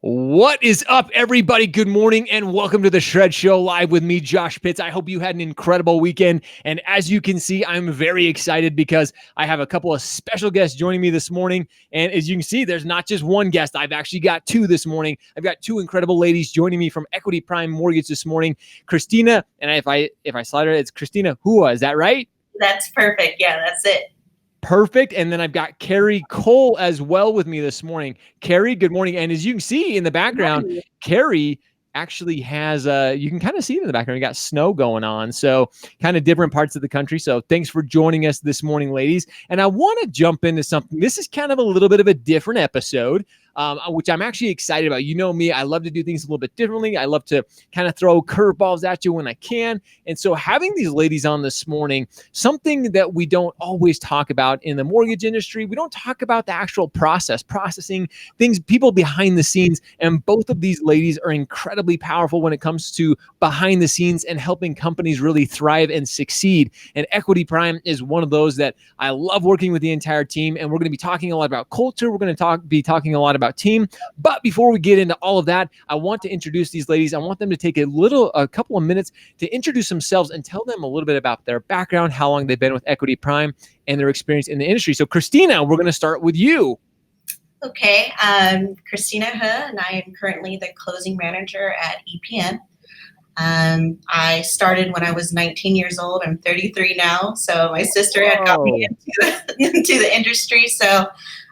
What is up, everybody? Good morning and welcome to the Shred Show live with me, Josh Pitts. I hope you had an incredible weekend. And as you can see, I'm very excited because I have a couple of special guests joining me this morning. And as you can see, there's not just one guest. I've actually got two this morning. I've got two incredible ladies joining me from Equity Prime Mortgage this morning. Christina, and if I slide her, it's Christina Hua. Is that right? That's perfect. Yeah, that's it. Perfect. And then I've got Carrie Cole as well with me this morning. Carrie, good morning. And as you can see in the background, Carrie actually has, you can kind of see it in the background. We got snow going on. So kind of different parts of the country. So thanks for joining us this morning, ladies. And I want to jump into something. This is kind of a little bit of a different episode. Which I'm actually excited about. You know me, I love to do things a little bit differently. I love to kind of throw curveballs at you when I can. And so having these ladies on this morning, something that we don't always talk about in the mortgage industry, we don't talk about the actual processing things, people behind the scenes. And both of these ladies are incredibly powerful when it comes to behind the scenes and helping companies really thrive and succeed. And Equity Prime is one of those that I love working with the entire team. And we're going to be talking a lot about culture. We're going to be talking a lot about team. But before we get into all of that, I want to introduce these ladies. I want them to take a couple of minutes to introduce themselves and tell them a little bit about their background, how long they've been with Equity Prime, and their experience in the industry. So Christina, we're going to start with you. Okay, I'm Christina He, and I am currently the closing manager at EPM. I started when I was 19 years old. I'm 33 now, so my sister had got me into the industry. So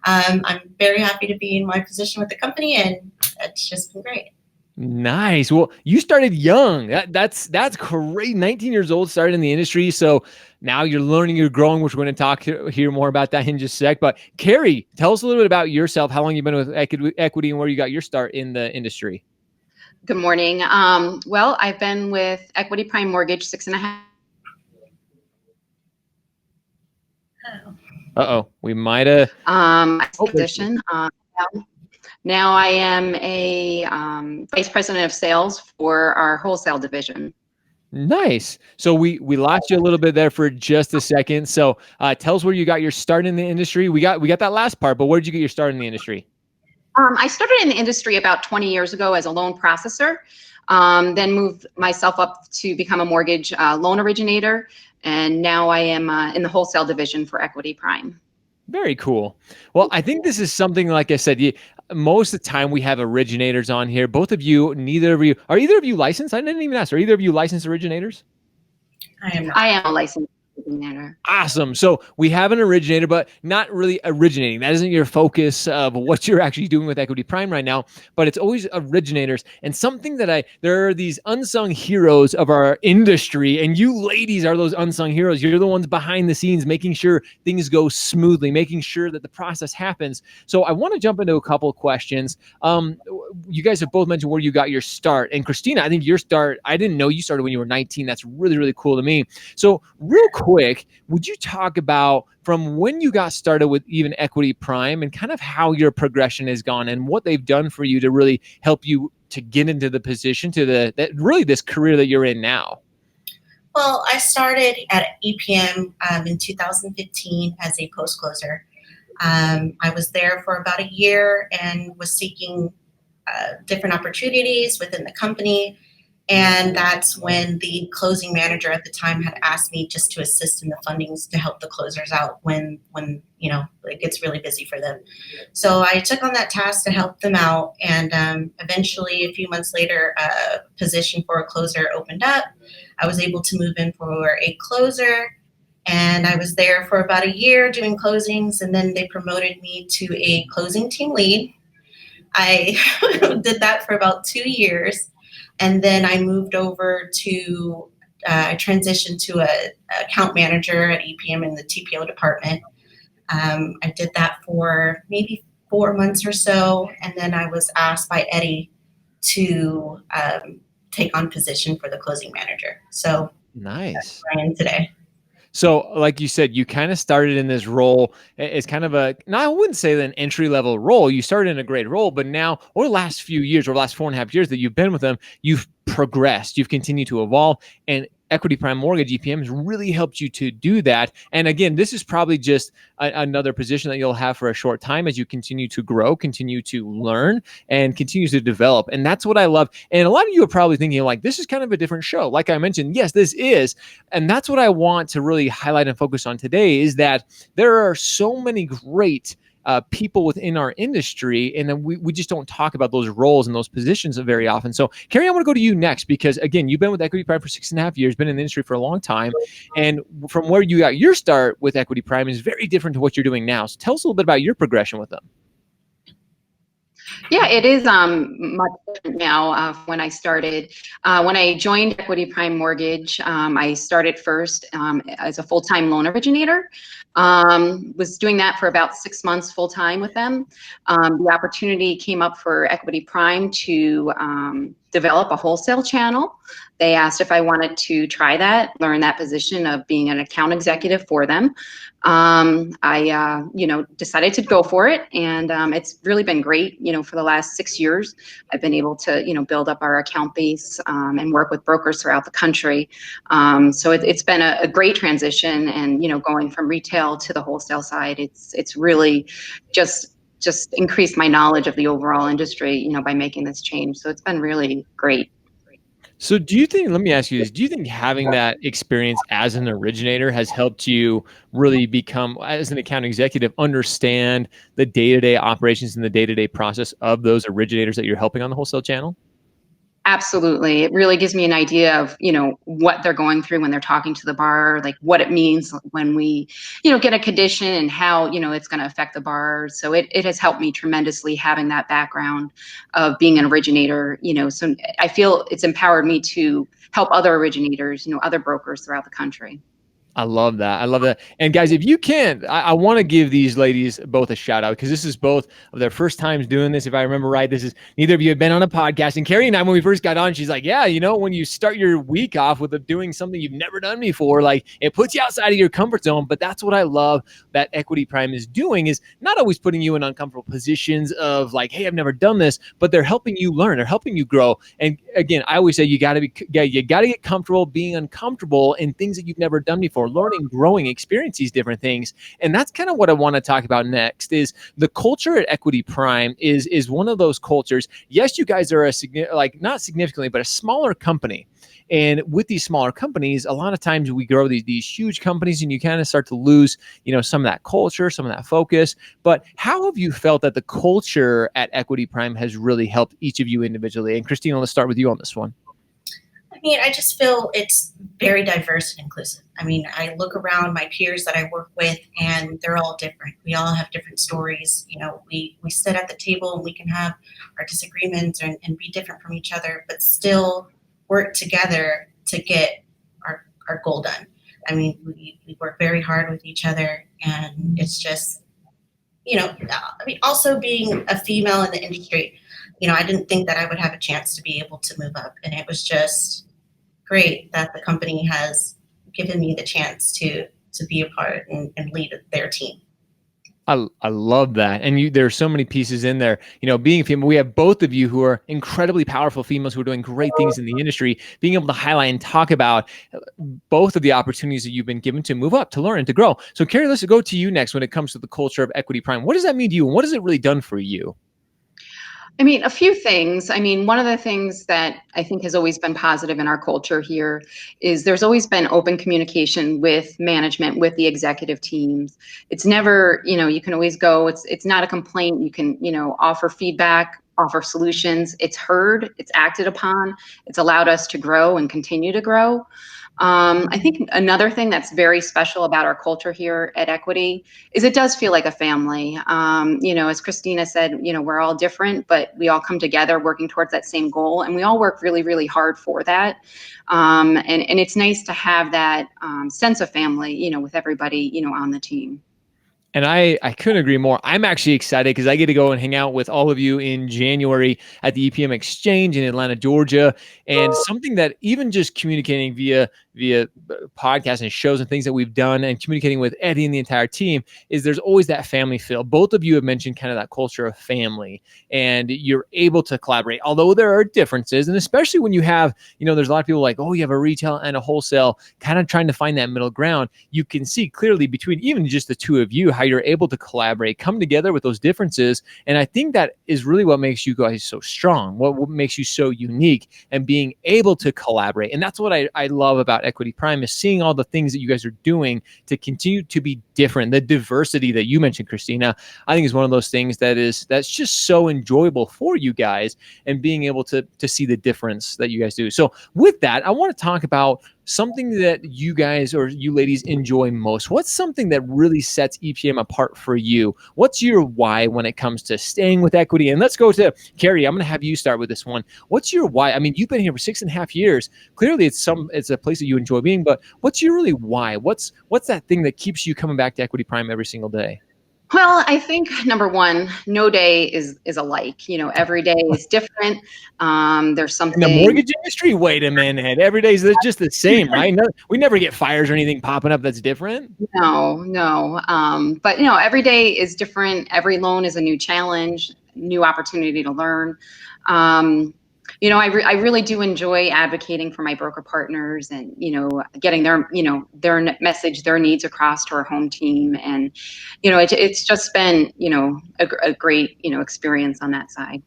I'm very happy to be in my position with the company, and it's just been great. Nice. Well, you started young. That's great. 19 years old, started in the industry. So now you're learning, you're growing, which we're going to hear more about that in just a sec. But Carrie, tell us a little bit about yourself, how long you've been with Equity and where you got your start in the industry. Good morning. Well, I've been with Equity Prime Mortgage 6.5. We might have. Position. Now I am a vice president of sales for our wholesale division. Nice. So we lost you a little bit there for just a second. So tell us where you got your start in the industry. We got that last part, but where did you get your start in the industry? I started in the industry about 20 years ago as a loan processor, then moved myself up to become a mortgage loan originator. And now I am in the wholesale division for Equity Prime. Very cool. Well, I think this is something, like I said, most of the time we have originators on here. Both of you, are either of you licensed? I didn't even ask. Are either of you licensed originators? I am not. I am a licensed originator. Awesome. So we have an originator, but not really originating. That isn't your focus of what you're actually doing with Equity Prime right now, but it's always originators. And something that there are these unsung heroes of our industry, and you ladies are those unsung heroes. You're the ones behind the scenes, making sure things go smoothly, making sure that the process happens. So I want to jump into a couple of questions. You guys have both mentioned where you got your start. And Christina, I think your start, I didn't know you started when you were 19. That's really, really cool to me. So real quick, would you talk about from when you got started with even Equity Prime and kind of how your progression has gone and what they've done for you to really help you to get into the position really this career that you're in now? Well, I started at EPM in 2015 as a post-closer. I was there for about a year and was seeking different opportunities within the company. And that's when the closing manager at the time had asked me just to assist in the fundings to help the closers out when it gets really busy for them. So I took on that task to help them out. And eventually, a few months later, a position for a closer opened up. I was able to move in for a closer. And I was there for about a year doing closings. And then they promoted me to a closing team lead. I did that for about 2 years. And then I moved over to, I transitioned to a account manager at EPM in the TPO department. I did that for maybe 4 months or so. And then I was asked by Eddie to take on position for the closing manager. So nice. That's where I am today. So like you said, you kind of started in this role as kind of I wouldn't say an entry level role. You started in a great role, but now over the last few years or last 4.5 years that you've been with them, you've progressed, you've continued to evolve. And Equity Prime Mortgage EPM has really helped you to do that. And again, this is probably just another position that you'll have for a short time as you continue to grow, continue to learn, and continue to develop. And that's what I love. And a lot of you are probably thinking like, this is kind of a different show. Like I mentioned, yes, this is. And that's what I want to really highlight and focus on today, is that there are so many great people within our industry, and then we just don't talk about those roles and those positions very often. So, Carrie, I want to go to you next, because again, you've been with Equity Prime for 6.5 years, been in the industry for a long time, and from where you got your start with Equity Prime is very different to what you're doing now. So, tell us a little bit about your progression with them. Yeah, it is much different now. When I started, when I joined Equity Prime Mortgage, I started first as a full-time loan originator. Was doing that for about 6 months full-time with them. The opportunity came up for Equity Prime to develop a wholesale channel. They asked if I wanted to try that, learn that position of being an account executive for them. I decided to go for it, and it's really been great. For the last 6 years, I've been able to, build up our account base and work with brokers throughout the country. So it's been a great transition, and going from retail to the wholesale side, it's really just increased my knowledge of the overall industry, by making this change. So it's been really great. So do you think, let me ask you this, do you think having that experience as an originator has helped you really become, as an account executive, understand the day-to-day operations and the day-to-day process of those originators that you're helping on the wholesale channel? Absolutely. It really gives me an idea of, what they're going through when they're talking to the borrower, like what it means when we, get a condition and how, it's going to affect the borrower. So it has helped me tremendously having that background of being an originator, so I feel it's empowered me to help other originators, other brokers throughout the country. I love that. I love that. And guys, if you can, I want to give these ladies both a shout out, because this is both of their first times doing this. If I remember right, this is, neither of you have been on a podcast. And Carrie and I, when we first got on, she's like, yeah, when you start your week off with doing something you've never done before, like it puts you outside of your comfort zone. But that's what I love that Equity Prime is doing, is not always putting you in uncomfortable positions of like, hey, I've never done this, but they're helping you learn. They're helping you grow. And again, I always say you got to get comfortable being uncomfortable in things that you've never done before. Learning, growing, experience these different things. And that's kind of what I want to talk about next. Is the culture at Equity Prime is one of those cultures. Yes, you guys are not significantly, but a smaller company. And with these smaller companies, a lot of times we grow these huge companies, and you kind of start to lose, some of that culture, some of that focus. But how have you felt that the culture at Equity Prime has really helped each of you individually? And Christina, let's start with you on this one. I just feel it's very diverse and inclusive. I look around my peers that I work with, and they're all different. We all have different stories. We sit at the table and we can have our disagreements and be different from each other, but still work together to get our goal done. We work very hard with each other, and it's just, also being a female in the industry, I didn't think that I would have a chance to be able to move up, and it was just great that the company has given me the chance to be a part and lead their team. I love that. And there's so many pieces in there. Being a female, we have both of you who are incredibly powerful females who are doing great things in the industry, being able to highlight and talk about both of the opportunities that you've been given to move up, to learn, and to grow. So Carrie, let's go to you next when it comes to the culture of Equity Prime. What does that mean to you, and what has it really done for you? A few things. One of the things that I think has always been positive in our culture here is there's always been open communication with management, with the executive teams. It's never, you can always go, it's not a complaint. You can, offer feedback, offer solutions. It's heard, it's acted upon. It's allowed us to grow and continue to grow. I think another thing that's very special about our culture here at Equity is it does feel like a family. As Christina said, we're all different, but we all come together working towards that same goal, and we all work really, really hard for that. And it's nice to have that sense of family, with everybody, on the team. And I couldn't agree more. I'm actually excited because I get to go and hang out with all of you in January at the EPM Exchange in Atlanta, Georgia. And something that even just communicating via via podcasts and shows and things that we've done and communicating with Eddie and the entire team is there's always that family feel. Both of you have mentioned kind of that culture of family, and you're able to collaborate, although there are differences. And especially when you have, there's a lot of people like, oh, you have a retail and a wholesale, kind of trying to find that middle ground. You can see clearly between even just the two of you, how you're able to collaborate, come together with those differences. And I think that is really what makes you guys so strong, what makes you so unique, and being able to collaborate. And that's what I love about Equity Prime, is seeing all the things that you guys are doing to continue to be different. The diversity that you mentioned, Christina, I think is one of those things that's just so enjoyable for you guys, and being able to see the difference that you guys do. So with that, I want to talk about something that you guys or you ladies enjoy most. What's something that really sets EPM apart for you? What's your why when it comes to staying with Equity? And let's go to Carrie. I'm going to have you start with this one. What's your why? I mean, you've been here for 6.5 years. Clearly it's a place that you enjoy being, but what's your really why? What's that thing that keeps you coming back to Equity Prime every single day? Well, I think number one, no day is alike. Every day is different. There's something in the mortgage industry. Wait a minute, every day is just the same, right? No, we never get fires or anything popping up that's different. No. But every day is different. Every loan is a new challenge, new opportunity to learn. I really do enjoy advocating for my broker partners and, getting their message, their needs across to our home team. And, it's just been, a great, experience on that side.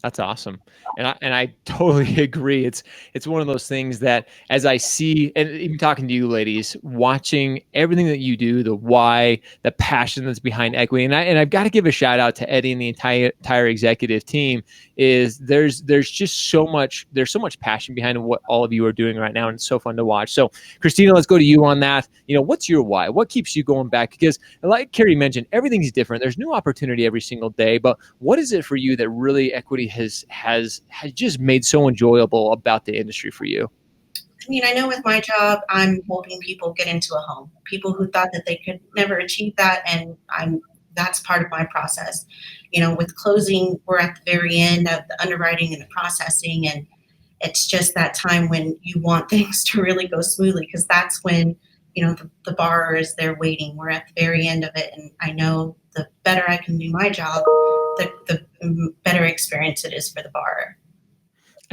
That's awesome. And I totally agree. It's one of those things that, as I see, and even talking to you ladies, watching everything that you do, the why, the passion that's behind Equity, and I've got to give a shout out to Eddie and the entire executive team. Is there's just so much passion behind what all of you are doing right now, and it's so fun to watch. So Christina, let's go to you on that. What's your why? What keeps you going back? Because like Carrie mentioned, everything's different. There's new opportunity every single day. But what is it for you that really Equity has just made so enjoyable about the industry for you? I mean, I know with my job, I'm helping people get into a home, people who thought that they could never achieve that. And that's part of my process. With closing, we're at the very end of the underwriting and the processing. And it's just that time when you want things to really go smoothly, because that's when, the borrower is there waiting. We're at the very end of it. And I know the better I can do my job, the better experience it is for the borrower.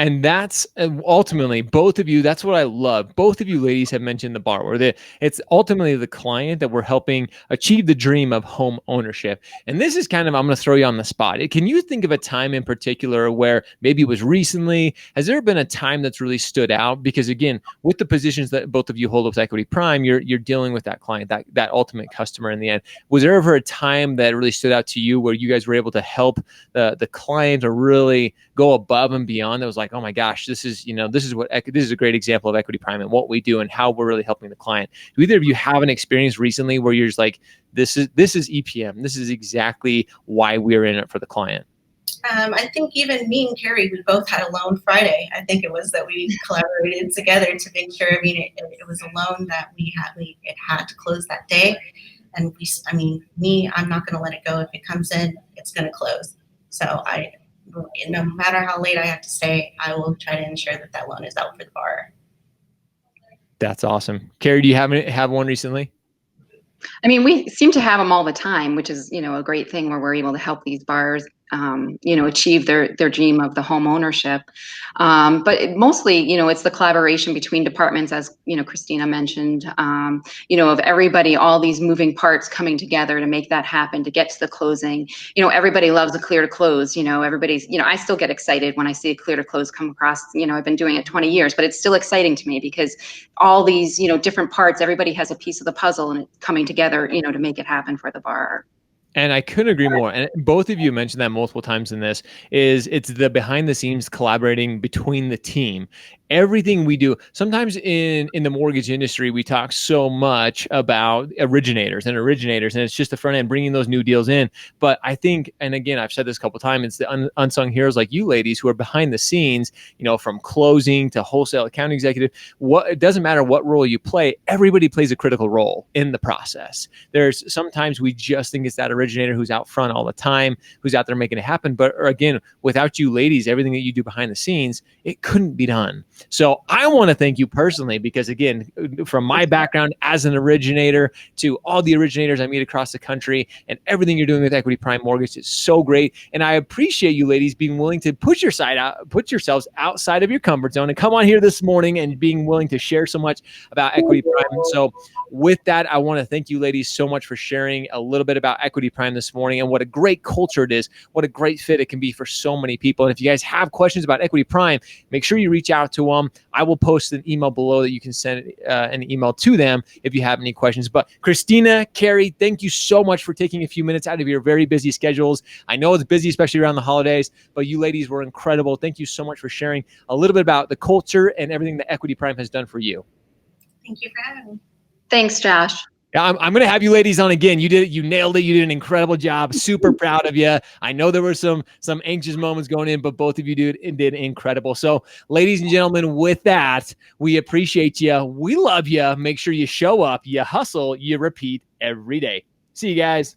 And that's ultimately, both of you, that's what I love. Both of you ladies have mentioned the borrower. It's ultimately the client that we're helping achieve the dream of home ownership. And this is kind of, I'm going to throw you on the spot. Can you think of a time in particular where maybe it was recently? Has there been a time that's really stood out? Because again, with the positions that both of you hold with Equity Prime, you're dealing with that client, that ultimate customer in the end. Was there ever a time that really stood out to you where you guys were able to help the client or really go above and beyond? That was like, oh my gosh, this is a great example of Equity Prime and what we do and how we're really helping the client. Do either of you have an experience recently where you're just like, this is EPM, this is exactly why we're in it for the client? I think even me and Carrie, we both had a loan Friday. I think it was that we collaborated together to make sure. I mean, it was a loan that it had to close that day, and I'm not going to let it go. If it comes in, it's going to close. So no matter how late I have to stay, I will try to ensure that loan is out for the borrower. That's awesome. Carrie, do you have one recently? I mean, we seem to have them all the time, which is, a great thing where we're able to help these borrowers, achieve their dream of the home ownership. But mostly, it's the collaboration between departments, as, Christina mentioned, of everybody, all these moving parts coming together to make that happen, to get to the closing. Everybody loves a clear to close. Everybody's, I still get excited when I see a clear to close come across. I've been doing it 20 years, but it's still exciting to me because all these, different parts, everybody has a piece of the puzzle and it's coming together, to make it happen for the borrower. And I couldn't agree more. And both of you mentioned that multiple times in this. It's the behind the scenes collaborating between the team. Everything we do, sometimes in the mortgage industry, we talk so much about originators, and it's just the front end bringing those new deals in. But I think, and again, I've said this a couple of times, it's the unsung heroes like you ladies who are behind the scenes, from closing to wholesale account executive. It doesn't matter what role you play, everybody plays a critical role in the process. There's sometimes we just think it's that originator who's out front all the time, who's out there making it happen. But again, without you ladies, everything that you do behind the scenes, it couldn't be done. So I want to thank you personally, because again, from my background as an originator to all the originators I meet across the country, and everything you're doing with Equity Prime Mortgage is so great. And I appreciate you ladies being willing to put yourselves outside of your comfort zone and come on here this morning and being willing to share so much about Equity Prime. So with that, I want to thank you ladies so much for sharing a little bit about Equity Prime this morning and what a great culture it is, what a great fit it can be for so many people. And if you guys have questions about Equity Prime, make sure you reach out to them. I will post an email below that you can send an email to them if you have any questions. But Christina, Carrie, thank you so much for taking a few minutes out of your very busy schedules. I know it's busy, especially around the holidays, but you ladies were incredible. Thank you so much for sharing a little bit about the culture and everything that Equity Prime has done for you. Thank you for having me. Thanks, Josh. Yeah, I'm going to have you ladies on again. You did it. You nailed it. You did an incredible job. Super proud of you. I know there were some anxious moments going in, but both of you did incredible. So, ladies and gentlemen, with that, we appreciate you. We love you. Make sure you show up, you hustle, you repeat every day. See you guys.